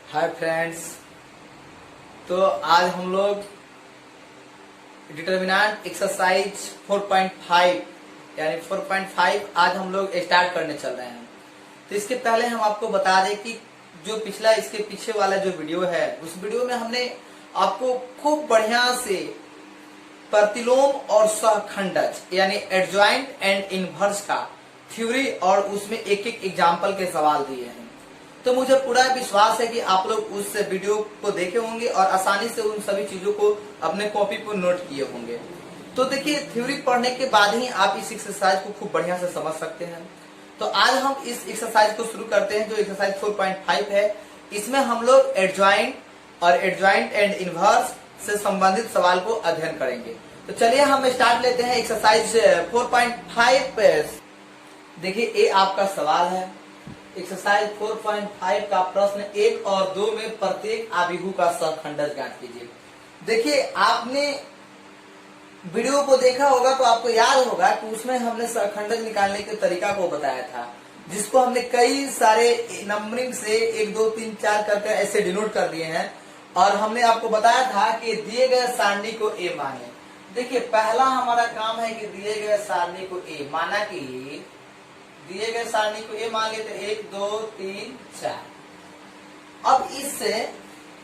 Hi friends. तो आज हम लोग डिटर्मिनेंट एक्सरसाइज 4.5 यानी 4.5 आज हम लोग स्टार्ट करने चल रहे हैं। तो इसके पहले हम आपको बता दें कि जो पिछला इसके पीछे वाला जो वीडियो है उस वीडियो में हमने आपको खूब बढ़िया से प्रतिलोम और सहखंडज यानी एडजॉइंट एंड इनवर्स का थ्योरी और उसमें एक एक एग्जाम्पल के सवाल दिए हैं। तो मुझे पूरा विश्वास है कि आप लोग उस वीडियो को देखे होंगे और आसानी से उन सभी चीजों को अपने कॉपी पर नोट किए होंगे। तो देखिए, थ्योरी पढ़ने के बाद ही आप इस एक्सरसाइज को खूब बढ़िया से समझ सकते हैं। तो आज हम इस एक्सरसाइज को शुरू करते हैं जो एक्सरसाइज 4.5 है। इसमें हम लोग एडजॉइंट और एडजॉइंट एंड इनवर्स से संबंधित सवाल को अध्ययन करेंगे। तो चलिए हम स्टार्ट लेते हैं एक्सरसाइज 4.5। देखिए, ये आपका सवाल है। एक्सरसाइज 4.5 का प्रश्न 1 और 2 में प्रत्येक आव्यूह का सहखंडज ज्ञात कीजिए। देखिए, आपने वीडियो को देखा होगा तो आपको याद होगा कि उसमें हमने सहखंडज निकालने के तरीका को बताया था, जिसको हमने कई सारे नंबरिंग से 1 2 3 4 करके ऐसे डिनोट कर दिए हैं। और हमने आपको बताया था कि दिए गए सारणी को ए माने। देखिए, पहला हमारा काम है कि दिए गए सारणी को ए माना कि दिए गए सारणी को ए मान लेते 1 2 3 4। अब इससे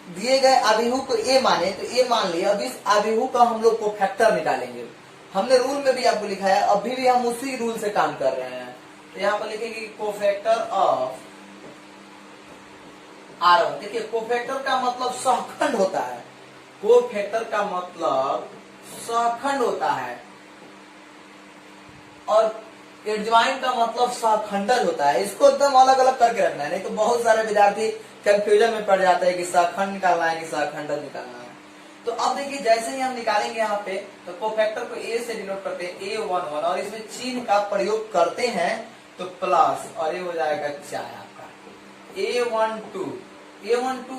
दिए गए आव्यूह को ए माने तो ए मान लिया। अब इस आव्यूह का हम लोग को फैक्टर निकालेंगे। हमने रूल में भी आपको लिखा है, अभी भी हम उसी रूल से काम कर रहे हैं। तो यहाँ पर लिखेंगे कोफैक्टर ऑफ R1। देखिए, कोफैक्टर का मतलब सहखंड होता है। कोफैक्टर का मतलब सहखंड होता है और एडजॉइंट का मतलब सहखंडज होता है। इसको एकदम अलग अलग करके रखना है, नहीं तो बहुत सारे विद्यार्थी कंफ्यूजन में पड़ जाते हैं कि सहखंड निकालना है कि सहखंडज निकालना है। तो अब देखिए, जैसे ही हम निकालेंगे यहाँ पे तो कोफैक्टर को ए से डिनोट करते हैं A11 और इसमें चिन्ह का प्रयोग करते हैं तो प्लस और ये हो जाएगा 4 आपका A12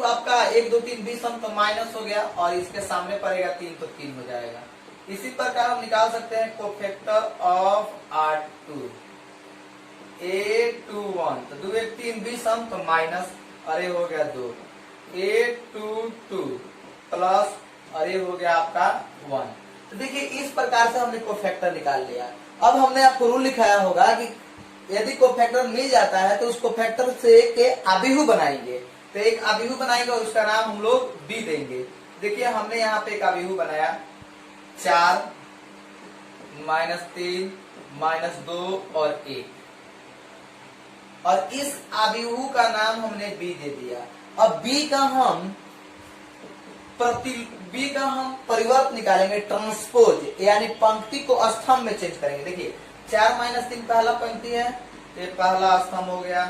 आपका 1 2 3 20 तो माइनस हो गया और इसके सामने पड़ेगा 3 तो 3 हो जाएगा। इसी प्रकार हम निकाल सकते हैं कोफैक्टर ऑफ R2 A21 तो 2 1 3 20 तो माइनस अरे हो गया 2 A22 प्लस अरे हो गया आपका 1। तो देखिए, इस प्रकार से हमने कोफैक्टर निकाल लिया। अब हमने आपको रूल लिखाया होगा कि यदि कोफैक्टर मिल जाता है तो उस कोफैक्टर से के आव्यूह बनाएंगे। तो एक आव्यूह बनाएंगे और उसका नाम हम लोग बी देंगे। देखिए, हमने यहाँ पे एक आव्यूह बनाया 4 -3 -2 और 1 और इस आव्यूह का नाम हमने बी दे दिया। अब बी का हम परिवर्त निकालेंगे, ट्रांसपोज यानी पंक्ति को स्तंभ में चेंज करेंगे। देखिए, 4 -3 पहला पंक्ति है, ये पहला स्तंभ हो गया।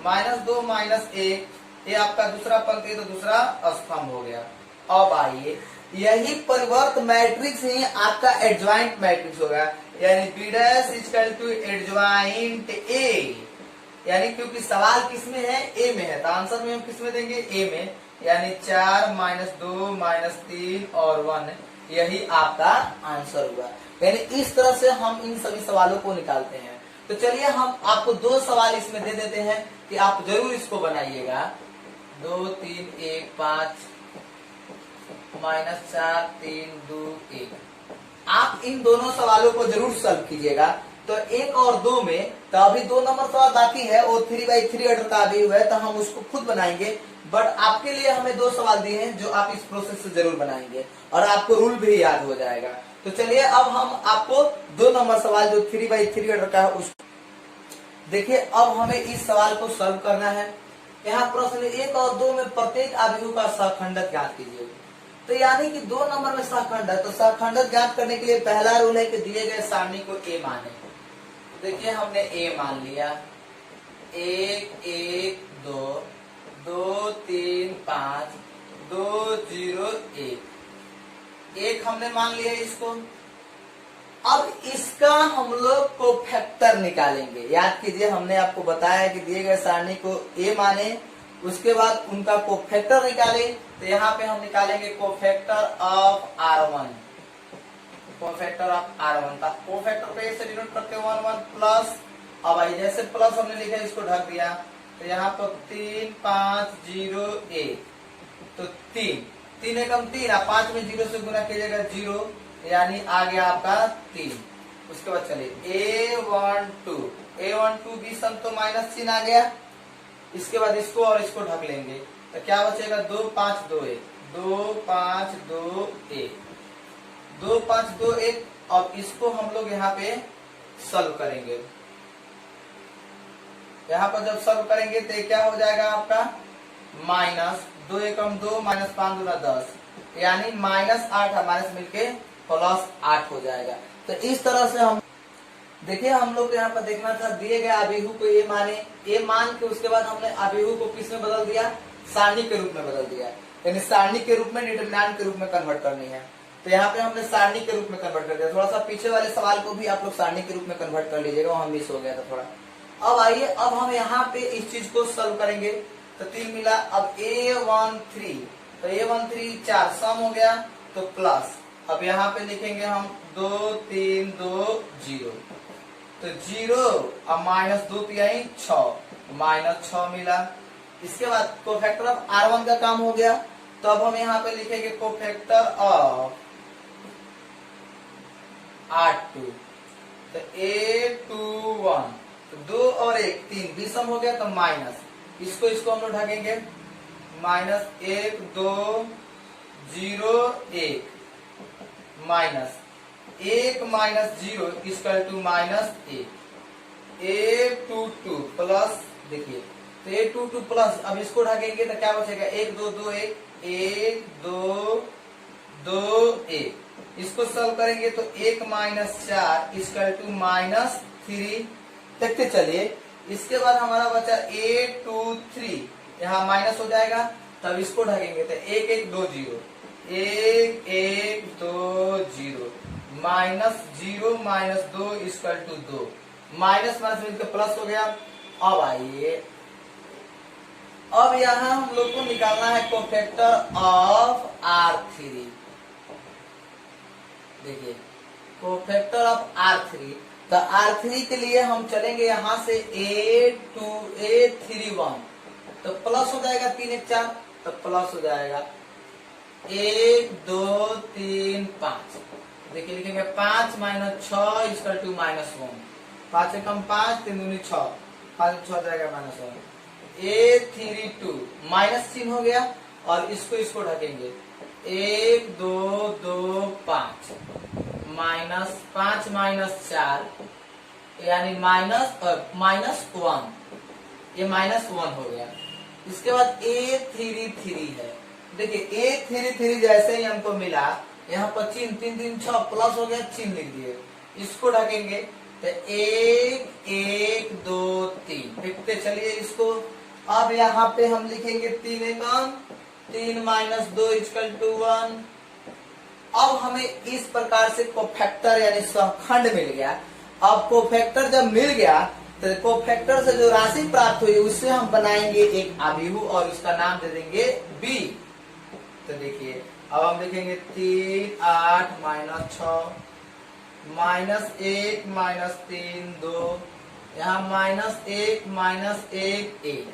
-2 -1 ये आपका दूसरा पंक्ति तो दूसरा स्तंभ हो गया। अब आइए, यही परिवर्त मैट्रिक्स ही आपका एडजॉइंट मैट्रिक्स होगा, यानी B' = एडजॉइंट A। यानी क्योंकि सवाल किसमें है, ए में है, तो आंसर में हम किसमें देंगे, ए में। यानी 4 -2 -3 और 1 यही आपका आंसर हुआ। यानी इस तरह से हम इन सभी सवालों को निकालते हैं। तो चलिए, हम आपको 2 सवाल इसमें दे देते हैं कि आप जरूर इसको बनाइएगा। 2 3 1 5 -4 3 2 1। आप इन दोनों सवालों को जरूर सॉल्व कीजिएगा। तो 1 और 2 में तो अभी 2 नंबर सवाल बाकी है और 3/3 ऑर्डर का आव्यूह है, तो हम उसको खुद बनाएंगे। बट आपके लिए हमें 2 सवाल दिए हैं जो आप इस प्रोसेस से जरूर बनाएंगे और आपको रूल भी याद हो जाएगा। तो चलिए, अब हम आपको 2 नंबर सवाल जो 3/3 ऑर्डर का है उस देखिए, अब हमें इस सवाल को सॉल्व करना है। यहाँ प्रश्न 1 और 2 में प्रत्येक आव्यूह का सहखंडज ज्ञात कीजिए। तो यानी कि 2 नंबर में सहखंडज, तो सहखंडज ज्ञात करने के लिए पहला रूल है कि दिए गए सारणी को ए माने। देखिए, हमने ए मान लिया 1 1 2 2 3 5 2 0 1 हमने मान लिया इसको। अब इसका हम लोग को फैक्टर निकालेंगे। याद कीजिए, हमने आपको बताया कि दिए गए सारणी को ए माने, उसके बाद उनका कोफैक्टर निकाले। तो यहाँ पे हम निकालेंगे cofactor of R1। Cofactor of R1 का कोफैक्टर पे से डिनोट करते हैं 1 1 प्लस। अब आई जैसे प्लस हमने लिखा इसको ढक दिया तो यहाँ पर 3501 तो 3 एकम 3 आप 5 में 0 से गुना कीजिएगा 0 यानी आ गया आपका 3। उसके बाद चलिए A12 भी सम तो माइनस चिन्ह आ गया। इसके बाद इसको और इसको ढक लेंगे तो क्या बचेगा 2521 2521 2521। अब इसको हम लोग यहाँ पे सॉल्व करेंगे। यहाँ पर जब सॉल्व करेंगे तो क्या हो जाएगा आपका माइनस 2 एकम 2 माइनस 5 दूना 10 यानी -8 माइनस मिलके +8 हो जाएगा। तो इस तरह से हम देखिए हम लोग को यहाँ पर देखना था दिए गए अभिहु को ए मान के उसके बाद हमने अभिहु को किस में बदल दिया, सारणी के रूप में बदल दिया, यानी सारणी के रूप में डिटरमिनेंट के रूप में कन्वर्ट करनी है। तो यहाँ पे हमने सारणी के रूप में कन्वर्ट कर दिया। थोड़ा सा पीछे वाले सवाल को भी आप लोग सारणी के रूप में कन्वर्ट कर लीजिएगा, वहां मिस हो गया था थोड़ा। अब आइए अब हम यहाँ पे इस चीज को सॉल्व करेंगे तो 3 मिला। अब A13 तो A13 4 सम हो गया तो प्लस, अब यहाँ पे लिखेंगे हम 2 3 2 0 तो 0 अब -2 तिहाई 6 -6 मिला। इसके बाद कोफैक्टर ऑफ R1 का काम हो गया तो अब हम यहाँ पे लिखेंगे कोफैक्टर ऑफ R2 तो A21 तो 2 और 1 3 विषम हो गया तो माइनस, इसको हम लोग ढकेंगे -1 2 0 1 -1 -0 इक्वल टू -1 A22 प्लस, देखिए तो A22 प्लस, अब इसको ढकेंगे तो क्या बचेगा 1 2 2 1 1 2 2 1। इसको सॉल्व करेंगे तो 1 -4 इक्वल टू -3। देखते चलिए। इसके बाद हमारा बचा A23 यहाँ माइनस हो जाएगा तब इसको ढकेंगे तो 1 1 2 0 1 1 2 0 -0 -2 इक्वल टू 2 माइनस मिलकर प्लस हो गया। अब आइए अब यहाँ हम लोग को निकालना है कोफैक्टर ऑफ R3। देखिए कोफैक्टर ऑफ R3 तो R3 के लिए हम चलेंगे यहाँ से A31 तो प्लस हो जाएगा 3 1 4 तो प्लस हो जाएगा 1 2 3 5। देखिए लिखेंगे 5 -6 इक्वल टू -1 5 से कम 5 3 दूनी 6 5 6 जाएगा -1। A32 माइनस चिन्ह हो गया और इसको ढकेंगे 1 2 2 5 -5 -4 यानी -1 ये -1 हो गया। इसके बाद A33 है। देखिए A33 जैसे ही हमको मिला यहाँ पर चिन्ह 3 3 6 प्लस हो गया, चिन्ह लिख दिए, इसको ढकेंगे तो 1 1 2 3 लिखते चलिए इसको। अब यहाँ पे हम लिखेंगे 3 एकम 3 -2 इक्वल टू 1। अब हमें इस प्रकार से कोफैक्टर यानी सहखंड मिल गया। अब कोफैक्टर जब मिल गया तो कोफैक्टर से जो राशि प्राप्त हुई उससे हम बनाएंगे एक अभिहु और उसका नाम दे देंगे B। तो देखिए अब हम लिखेंगे 3 8 -6 -1 -3 2 यहाँ -1 -1 1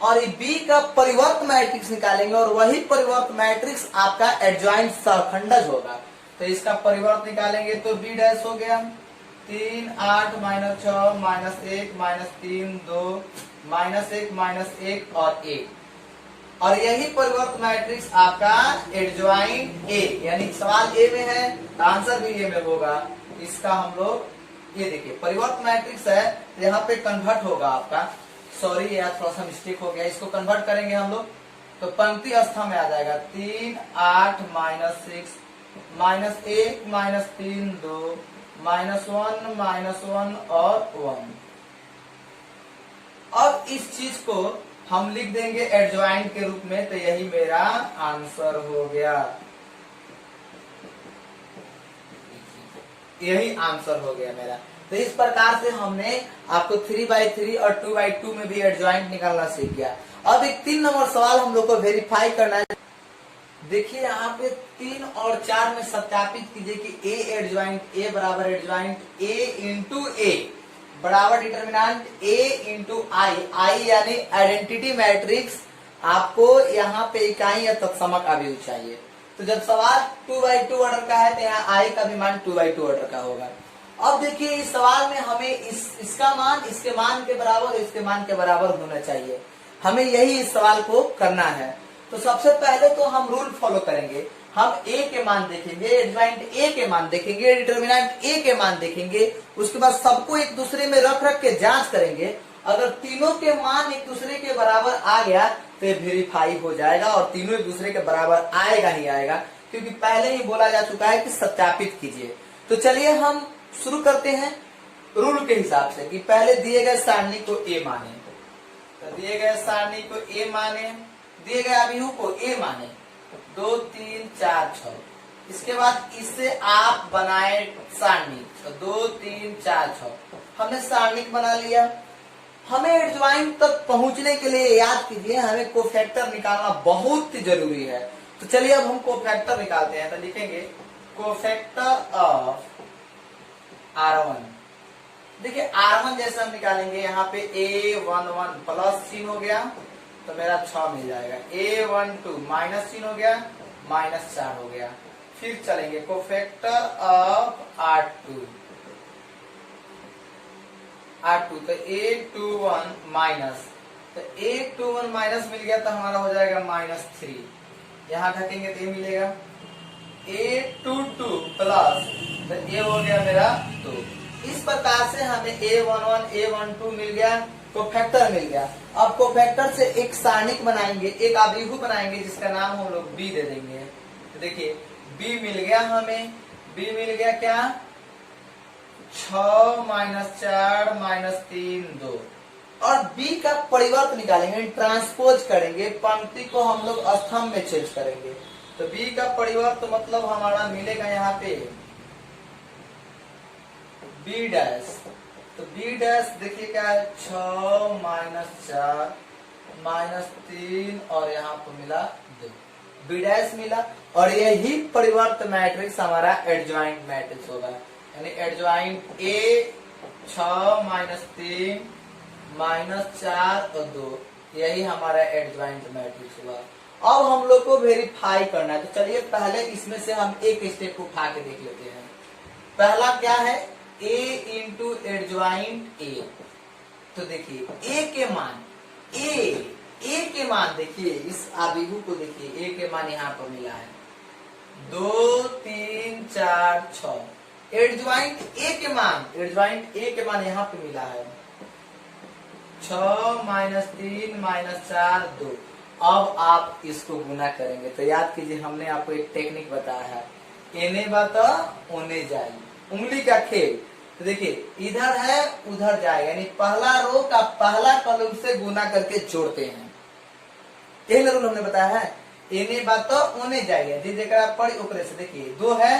और ये B का परिवर्त मैट्रिक्स निकालेंगे और वही परिवर्त मैट्रिक्स आपका एडजॉइंट सहखंडज होगा। तो इसका परिवर्त निकालेंगे तो B डैश हो गया 3 8 -6 -1 -3 2 -1 -1 और 1 और यही परिवर्त मैट्रिक्स आपका एडजॉइंट A यानी सवाल A में है तो आंसर भी A में होगा। इसका हम लोग ये देखिए परिवर्त मैट्रिक्स है यहाँ पे कन्वर्ट होगा आपका, सॉरी यार थोड़ा सा मिस्टेक हो गया, इसको कन्वर्ट करेंगे हम लोग तो पंक्ति अवस्था में आ जाएगा 3 8 -6 -1 -3 2 -1 और 1। अब इस चीज को हम लिख देंगे एडजॉइंट के रूप में तो यही मेरा आंसर हो गया, यही आंसर हो गया मेरा। तो इस प्रकार से हमने आपको 3/3 और 2/2 में भी एडजॉइंट निकालना सीख गया। अब एक 3 नंबर सवाल हम लोग को वेरीफाई करना है। देखिए यहाँ पे 3 और 4 में सत्यापित कीजिए कि A एडजॉइंट A बराबर एडजॉइंट A इंटू A बराबर डिटर्मिनेंट ए इंटू आई, आई यानी आइडेंटिटी मैट्रिक्स, आपको यहाँ पे इकाई या तत्समक अवयव चाहिए। तो जब सवाल 2/2 ऑर्डर का है तो यहाँ आई का भी मान 2/2 ऑर्डर का होगा। अब देखिए इस सवाल में हमें इसका मान इसके मान के बराबर, इसके मान के बराबर होना चाहिए। हमें यही इस सवाल को करना है। तो सबसे पहले तो हम रूल फॉलो करेंगे। हम a के मान देखेंगे, एडजॉइंट a के मान देखेंगे, डिटर्मिनेंट a के मान देखेंगे, उसके बाद सबको एक दूसरे में रख रख के जांच करेंगे। अगर तीनों के मान एक दूसरे के बराबर आ गया तो वेरीफाई हो जाएगा, और तीनों एक दूसरे के बराबर आएगा ही आएगा, क्योंकि पहले ही बोला जा चुका है कि सत्यापित कीजिए। तो चलिए हम शुरू करते हैं रूल के हिसाब से कि पहले दिए गए सारणी को a माने, तो दिए गए सारणी को a माने, दिए गए अभिहू को a माने, 2 3 4 6। इसके बाद इससे आप बनाए सारणी, तो 2 3 4 6 हमने सारणी बना लिया। हमें एडजॉइंट तक पहुंचने के लिए याद कीजिए हमें कोफैक्टर निकालना बहुत ही जरूरी है। तो चलिए अब हम कोफैक्टर निकालते हैं। तो लिखेंगे कोफैक्टर ऑफ R1। देखिए R1 जैसे हम निकालेंगे, यहाँ पे A11 प्लस चिन्ह हो गया तो मेरा 6 मिल जाएगा, A12 माइनस चिन्ह हो गया, -4 हो गया। फिर चलेंगे कोफैक्टर ऑफ R2, तो A21 माइनस, तो A21 माइनस मिल गया तो हमारा हो जाएगा -3, यहाँ घटेंगे तो ये मिलेगा। A22 प्लस, तो ये हो गया मेरा 2। इस प्रकार से हमें A11 A12 मिल गया, कोफैक्टर मिल गया। अब कोफैक्टर से एक सारणिक बनाएंगे, एक अभिहू बनाएंगे जिसका नाम हम लोग B दे देंगे। तो देखिए B मिल गया हमें, B मिल गया क्या, 6 -4 -3 2। और B का परिवर्त निकालेंगे, ट्रांसपोज करेंगे, पंक्ति को हम लोग स्तंभ में चेंज करेंगे। तो B का परिवर्त मतलब हमारा मिलेगा यहाँ पे B डैश, तो B डैश देखिए क्या है, 6 -4 -3 और यहाँ पर मिला 2, B डैश मिला। और यही परिवर्त मैट्रिक्स हमारा एडजॉइंट मैट्रिक्स होगा, यानी एडजॉइंट A 6 -3 -4 और 2, यही हमारा एडजॉइंट मैट्रिक्स हुआ। अब हम लोग को वेरीफाई करना है। तो चलिए पहले इसमें से हम एक स्टेप उठा के देख लेते हैं। पहला क्या है, A इंटू एडजॉइंट A। तो देखिए A के मान, A के मान देखिए, इस अभिहू को देखिए, A के मान यहाँ पर मिला है 2 3 4 6। एडजॉइंट A के मान, एडजॉइंट A के मान यहाँ पे मिला है 6 -3 -4 2। अब आप इसको गुना करेंगे। तो याद कीजिए हमने आपको एक टेक्निक बताया है, एने बात ओने जाए, उंगली का खेल। तो देखिए इधर है उधर जाएगा, यानी पहला रो का पहला कॉलम से गुना करके जोड़ते हैं। यही रूल हमने बताया है, एने बात ओने जाएगा, जी जगह पड़ी ओकरे से। देखिए 2 है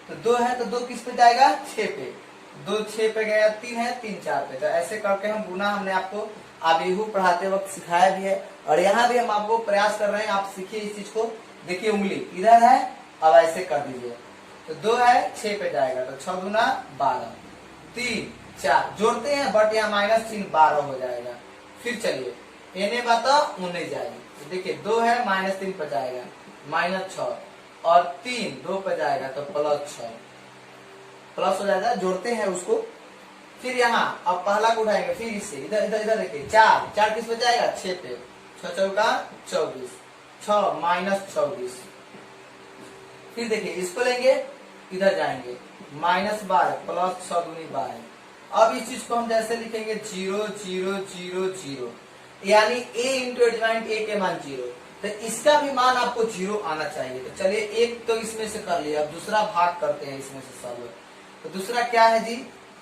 तो 2 है तो 2 किस पे जाएगा, 6 पे, 2 6 पे गया, 3 है 3 4 पे। तो ऐसे करके हम गुना हमने आपको अभिहू पढ़ाते वक्त सिखाया भी है, और यहाँ भी हम आपको प्रयास कर रहे हैं, आप सीखिए इस चीज को। देखिए उंगली इधर है, अब ऐसे कर दीजिए, तो 2 है 6 पे जाएगा, तो 6 दूना 12, 3 4 जोड़ते हैं, बट यहाँ माइनस चिन्ह 12 हो जाएगा। फिर चलिए एने बाता उने जाएगी, तो देखिए 2 है -3 पे जाएगा, -6 और 3 2 पे जाएगा तो +6, प्लस हो जाएगा। जोड़ते हैं उसको, फिर यहाँ अब पहला को उठाएंगे, फिर इससे इधर इधर इधर देखिए 4 किस पे जाएगा, 6 पे, 6 चौका 24, 6 -24। फिर देखिए इसको लेंगे, इधर जाएंगे -12 प्लस 6 दूनी 12। अब इस चीज को हम जैसे लिखेंगे 0 0 0 0, यानी A इंटू एडजॉइंट A के मान 0, तो इसका भी मान आपको 0 आना चाहिए। तो चलिए एक तो इसमें से कर लिया, अब दूसरा भाग करते हैं इसमें से सब। तो दूसरा क्या है जी,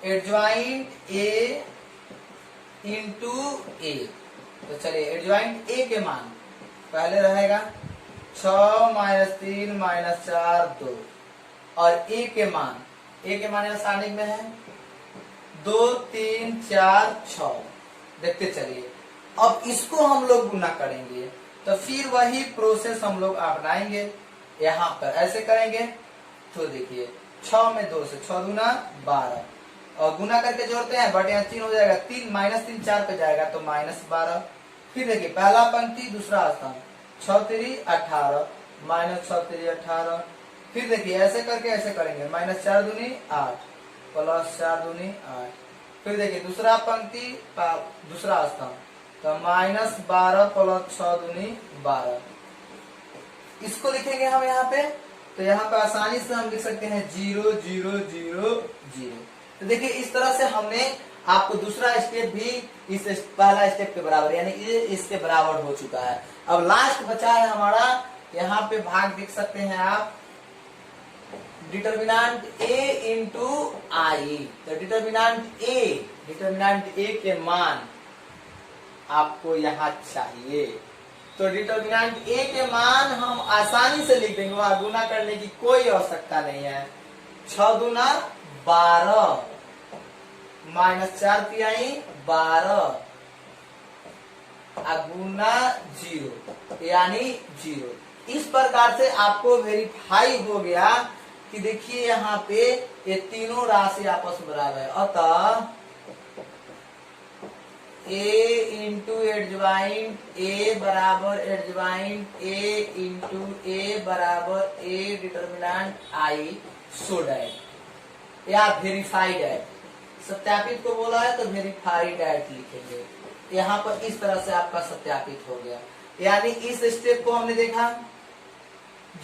एडजॉइंट A इंटू A। तो चलिए एडजॉइंट A के मान पहले रहेगा 6 -3 -4 2, और A के मान यहाँ सारणी में है 2 3 4 6। देखते चलिए अब इसको हम लोग गुना करेंगे, तो फिर वही प्रोसेस हम लोग अपनाएंगे। यहाँ पर ऐसे करेंगे, तो देखिए 6 में 2 से 6 दूना 12, और गुना करके जोड़ते हैं, बटे 3 हो जाएगा, 3 माइनस 3 4 पे जाएगा तो -12। फिर देखिए पहला पंक्ति दूसरा स्थान, 6 3 18 -6 3 18। फिर देखिए ऐसे करके ऐसे करेंगे, -4 दूनी 8 +4 दूनी 8। फिर देखिए दूसरा पंक्ति दूसरा स्थान, तो -12 + 6 दूनी 12। इसको लिखेंगे हम यहाँ पे, तो यहाँ पे आसानी से हम लिख सकते हैं 0 0 0 0। तो देखिए इस तरह से हमने आपको दूसरा स्टेप भी इस पहला स्टेप के बराबर, यानी ये इसके बराबर हो चुका है। अब लास्ट बचा है हमारा, यहाँ पे भाग देख सकते हैं आप, डिटर्मिनेंट a इंटू आई। तो डिटर्मिनेंट a के मान आपको यहाँ चाहिए। तो डिटर्मिनेंट a के मान हम आसानी से लिख देंगे, वहां गुना करने की कोई आवश्यकता नहीं है। 6 दूना 12 -4 तिहाई 12 गुना 0 यानी 0। इस प्रकार से आपको वेरीफाई हो गया कि देखिए यहाँ पे ये तीनों राशि आपस में बराबर है। अतः a इंटू एडजॉइंट a बराबर एडजॉइंट a इंटू a बराबर a determinant I so that या वेरीफाइड एट। सत्यापित को बोला है तो वेरीफाइड एट लिखेंगे। यहाँ पर इस तरह से आपका सत्यापित हो गया, यानी इस स्टेप को हमने देखा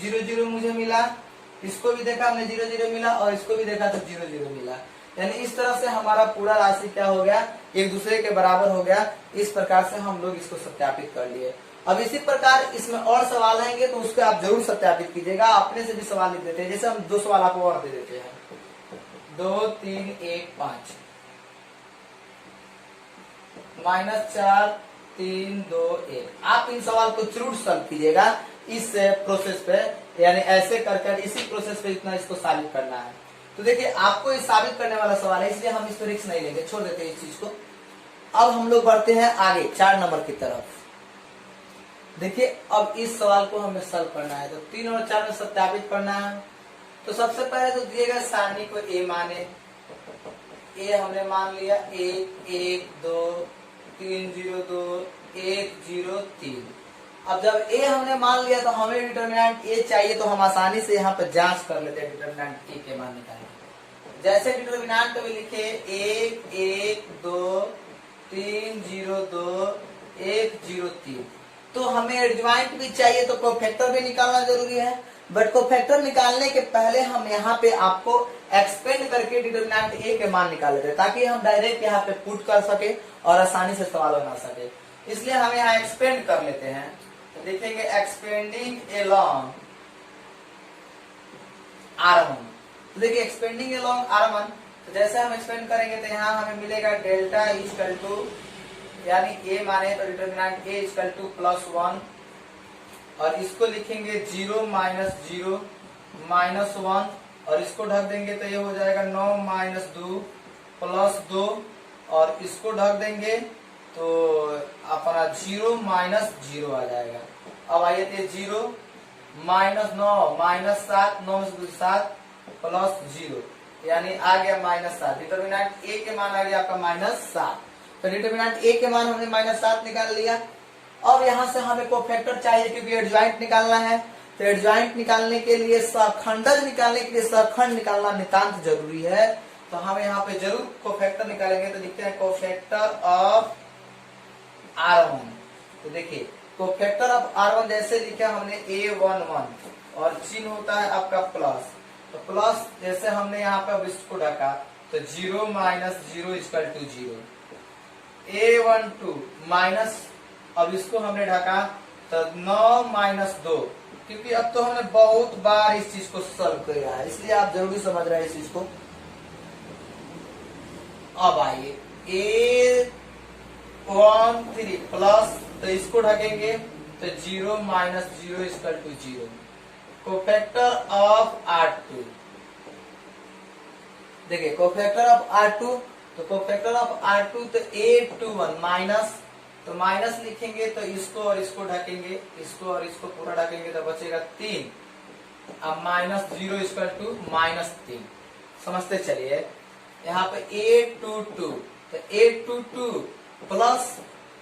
0 0 मुझे मिला, इसको भी देखा हमने 0 0 मिला, और इसको भी देखा तो 0 0 मिला। यानी इस तरह से हमारा पूरा राशि क्या हो गया, एक दूसरे के बराबर हो गया। इस प्रकार से हम लोग इसको सत्यापित कर लिए। अब इसी प्रकार इसमें और सवाल आएंगे तो उसको आप जरूर सत्यापित कीजिएगा। अपने से भी सवाल लिख देते हैं, जैसे हम 2 सवाल आपको और दे देते हैं, 2 3 1 5 -4 3 2 1। आप इन सवाल को जरूर सॉल्व कीजिएगा इस प्रोसेस पे, यानी ऐसे कर इसी प्रोसेस पे इतना इसको साबित करना है। तो देखिए आपको ये साबित करने वाला सवाल है, इसलिए हम इस पर रिस्क नहीं लेंगे, छोड़ देते हैं इस चीज को। अब हम लोग बढ़ते हैं आगे 4 नंबर की तरफ। देखिए अब इस सवाल को हमें सॉल्व करना है, तो 3 और 4 में सत्यापित करना है। तो सबसे पहले तो दिए गए सारणी को a माने, a हमने मान लिया 1 1 2 3 0 2 1 0 3। अब जब a हमने मान लिया तो हमें डिटर्मिनेंट a चाहिए, तो हम आसानी से यहाँ पर जांच कर लेते हैं डिटर्मिनेंट a के मान निकालने। जैसे डिटर्मिनेंट में लिखे 1 1 2 3 0 2 1 0 3, तो हमें एडजॉइंट भी चाहिए, तो कोफैक्टर भी निकालना जरूरी है। बट कोफैक्टर निकालने के पहले हम यहाँ पे आपको एक्सपेंड करके डिटर्मिनेंट a के मान निकाल लेते हैं, ताकि हम डायरेक्ट यहाँ पे पुट कर सके और आसानी से सवाल बना सके। इसलिए हम यहाँ एक्सपेंड कर लेते हैं। तो देखेंगे एक्सपेंडिंग एलॉन्ग R1। तो देखिए एक्सपेंडिंग एलॉन्ग R1, तो जैसे हम एक्सपेंड करेंगे तो यहाँ हमें मिलेगा डेल्टा इक्वल टू, यानी a माने तो डिटर्मिनेंट a इक्वल टू +1, और इसको लिखेंगे 0 -0 -1, और इसको ढक देंगे तो ये हो जाएगा 9 - 2 +2, और इसको ढक देंगे तो अपना 0 -0 आ जाएगा। अब आइए 0 -9 -7 9 से 7 +0, यानी आ गया -7। डिटर्मिनेंट a के मान आ गया आपका -7। तो डिटर्मिनेंट a के मान हमने -7 निकाल लिया। अब यहाँ से हमें कोफैक्टर चाहिए, क्योंकि एडजॉइंट निकालना है। तो एडजॉइंट निकालने के लिए, सहखंडज निकालने के लिए सहखंड निकालना नितांत जरूरी है। तो हम यहाँ पे जरूर कोफैक्टर निकालेंगे। तो लिखते हैं कोफैक्टर ऑफ R1। तो देखिए कोफैक्टर ऑफ R1 जैसे लिखा हमने A11, और चिन्ह होता है आपका प्लस। तो प्लस जैसे हमने यहाँ पे अब इसको ढका तो 0 -0 = 0। A12 माइनस, अब इसको हमने ढका तो 9 - 2, क्योंकि अब तो हमने बहुत बार इस चीज को सॉल्व किया है, इसलिए आप जरूरी समझ रहे हैं इस चीज को। अब आइए A13 प्लस, तो इसको ढकेंगे तो 0 -0 = 0। कोफैक्टर ऑफ R2, देखिए कोफैक्टर ऑफ R2, तो कोफैक्टर ऑफ R2 तो A21 माइनस, तो माइनस लिखेंगे तो इसको और इसको ढकेंगे, इसको और इसको पूरा ढकेंगे तो बचेगा 3। अब -0 = -3, समझते चलिए। यहाँ पे 822, तो 822 प्लस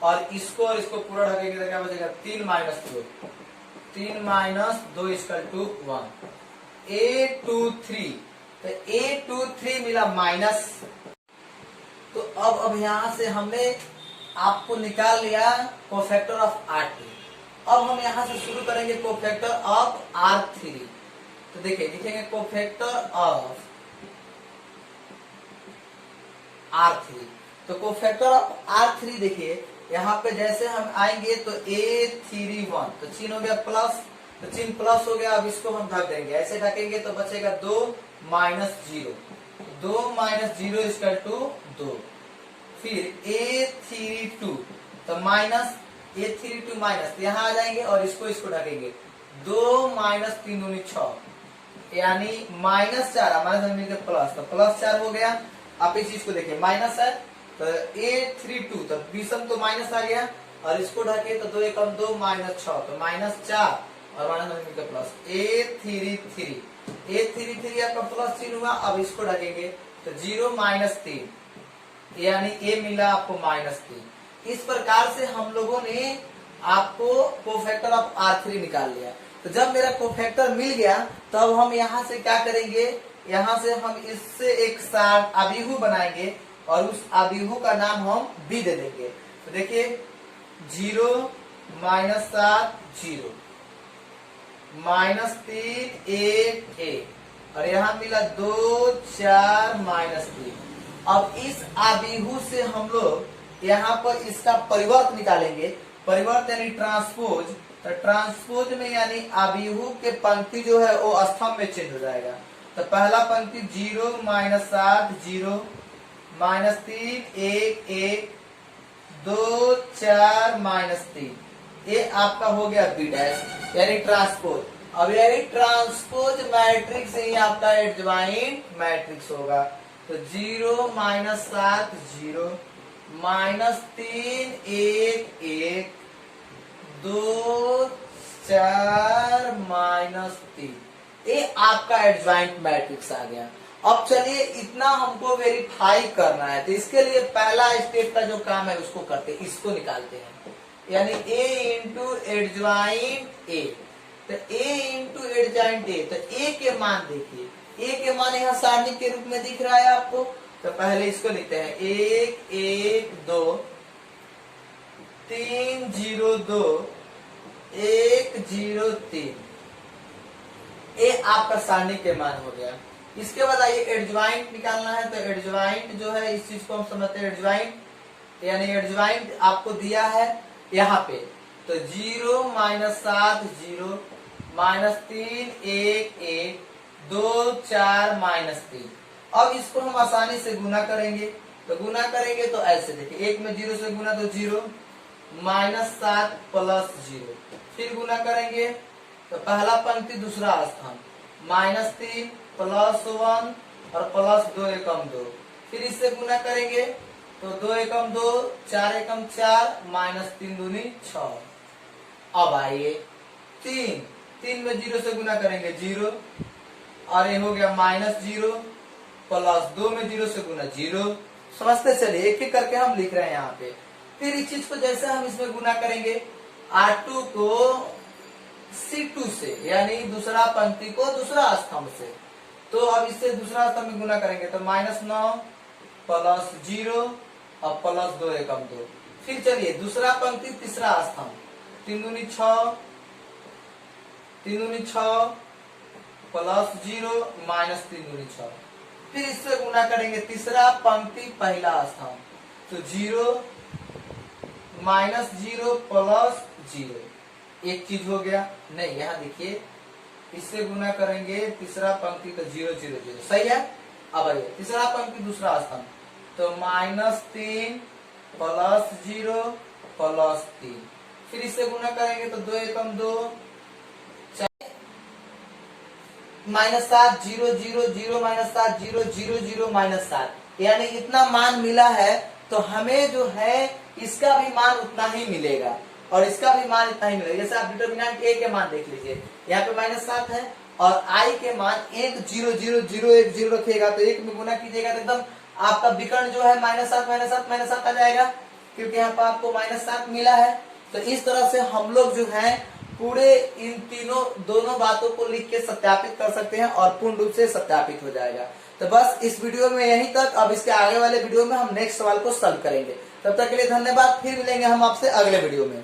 और इसको पूरा ढकेंगे तो क्या बचेगा 3 माइनस 2, 3 माइनस 2 इक्वल टू 1। 823, तो 823 मिला माइनस। तो अब यहाँ से हमने आपको निकाल लिया कोफैक्टर ऑफ R2। अब हम यहाँ से शुरू करेंगे कोफैक्टर ऑफ R3। तो देखिए लिखेंगे कोफैक्टर ऑफ R3। तो कोफैक्टर ऑफ R3 देखिए यहाँ पे जैसे हम आएंगे तो A31, तो चिन्ह हो गया प्लस, तो चिन्ह प्लस हो गया। अब इसको हम ढक देंगे, ऐसे ढकेंगे तो बचेगा 2 माइनस 0, 2 माइनस 0 इक्वल टू 2। फिर A32, तो माइनस A32 माइनस, यहाँ आ जाएंगे और इसको ढकेंगे 2 माइनस 3 दूनी 6, यानी माइनस 4, माइनस मिलकर प्लस, तो प्लस 4 हो गया। आप इस चीज को देखिए माइनस है तो A32, तो विषम तो माइनस आ गया और इसको ढके तो 2 एकम 2 माइनस 6, तो माइनस 4 और माइनस मिलकर प्लस। A33 आपका प्लस चिन्ह हुआ। अब इसको ढकेंगे तो 0 माइनस 3, यानी A मिला आपको माइनस 3। इस प्रकार से हम लोगों ने आपको कोफैक्टर ऑफ R3 निकाल लिया। तो जब मेरा कोफैक्टर मिल गया तब हम यहाँ से क्या करेंगे, यहाँ से हम इससे एक साथ अभिहु बनाएंगे और उस अभिहु का नाम हम B दे देंगे। तो देखिए 0 माइनस 7 0 माइनस 3 1 1 और यहाँ मिला 2 4 माइनस 3। अब इस अभिहु से हम लोग यहाँ पर इसका परिवर्त निकालेंगे। परिवर्त यानी ट्रांसपोज, तो ट्रांसपोज में यानी अभिहु के पंक्ति जो है वो स्तंभ में चेंज हो जाएगा। तो पहला पंक्ति 0 माइनस 7 0 माइनस 3 1 1 2 4 माइनस 3, ये आपका हो गया बी डैश यानी ट्रांसपोज। अब यानी ट्रांसपोज मैट्रिक्स ही आपका एडजॉइंट मैट्रिक्स होगा। तो 0 माइनस 7 0 माइनस 3 1 1 2 4 माइनस 3, ये आपका एडजॉइंट मैट्रिक्स आ गया। अब चलिए इतना हमको वेरीफाई करना है, तो इसके लिए पहला स्टेप का जो काम है उसको करते हैं, इसको निकालते हैं, यानी A इंटू एडजॉइंट A। तो A इंटू एडजॉइंट A, तो A के मान देखिए, A के मान यहाँ सारणी के रूप में दिख रहा है आपको। तो पहले इसको लिखते हैं 1 1 2 3 0 2 1 0 3, ये आपका सारणी के मान हो गया। इसके बाद आइए एडजॉइंट निकालना है। तो एडजॉइंट जो है इस चीज को हम समझते हैं, एडजॉइंट यानी एडजॉइंट आपको दिया है यहाँ पे। तो 0 माइनस 7 0 माइनस 3 1 1 2 4 माइनस 3। अब इसको हम आसानी से गुना करेंगे। तो गुना करेंगे तो ऐसे देखिए, 1 में 0 से गुना तो 0 माइनस 7 प्लस 0, फिर गुना करेंगे तो पहला पंक्ति दूसरा स्थान माइनस 3 प्लस 1 और प्लस 2 एकम 2, फिर इससे गुना करेंगे तो 2 एकम 2 4 एकम 4 माइनस 3 दूनी 6। अब आइए 3 में 0 से गुना करेंगे 0 और ये हो गया माइनस 0 प्लस 2 में 0 से गुना 0। समझते चलिए, एक एक करके हम लिख रहे हैं यहाँ पे। फिर इस चीज को जैसे हम इसमें गुना करेंगे R2 को C2 से, यानी दूसरा पंक्ति को दूसरा स्तंभ से, तो अब इससे दूसरा स्तंभ में गुना करेंगे तो माइनस 9 प्लस 0 और प्लस 2 एकम 2। फिर चलिए दूसरा पंक्ति तीसरा स्तंभ 3 दूनी 6 प्लस 0 माइनस 3 दूनी 6, फिर इससे गुना करेंगे तीसरा पंक्ति पहला स्तंभ, तो 0 माइनस 0 प्लस 0, एक चीज हो गया। नहीं, यहाँ देखिए इससे गुना करेंगे तीसरा पंक्ति तो 0 0 0, सही है। अब आइए तीसरा पंक्ति दूसरा स्तंभ, तो माइनस 3 प्लस 0 प्लस 3, फिर इससे गुना करेंगे तो 2 एकम 2 माइनस 7 0 0 0 माइनस 7 0 0 0 माइनस 7, यानी इतना मान मिला है। तो हमें जो है इसका भी मान उतना ही मिलेगा और इसका भी मान इतना ही मिलेगा। जैसे आप डिटर्मिनेंट A के मान देख लीजिए, यहाँ पे माइनस 7 है और I के मान 1 0 0 0 1 0 रखिएगा तो 1 में गुना कीजिएगा तो एकदम आपका विकर्ण जो है -7 आ जाएगा, क्योंकि यहाँ पर आपको -7 मिला है। तो इस तरह से हम लोग जो है पूरे इन दोनों बातों को लिख के सत्यापित कर सकते हैं और पूर्ण रूप से सत्यापित हो जाएगा। तो बस इस वीडियो में यहीं तक। अब इसके आगे वाले वीडियो में हम नेक्स्ट सवाल को सॉल्व करेंगे। तब तक के लिए धन्यवाद। फिर मिलेंगे हम आपसे अगले वीडियो में।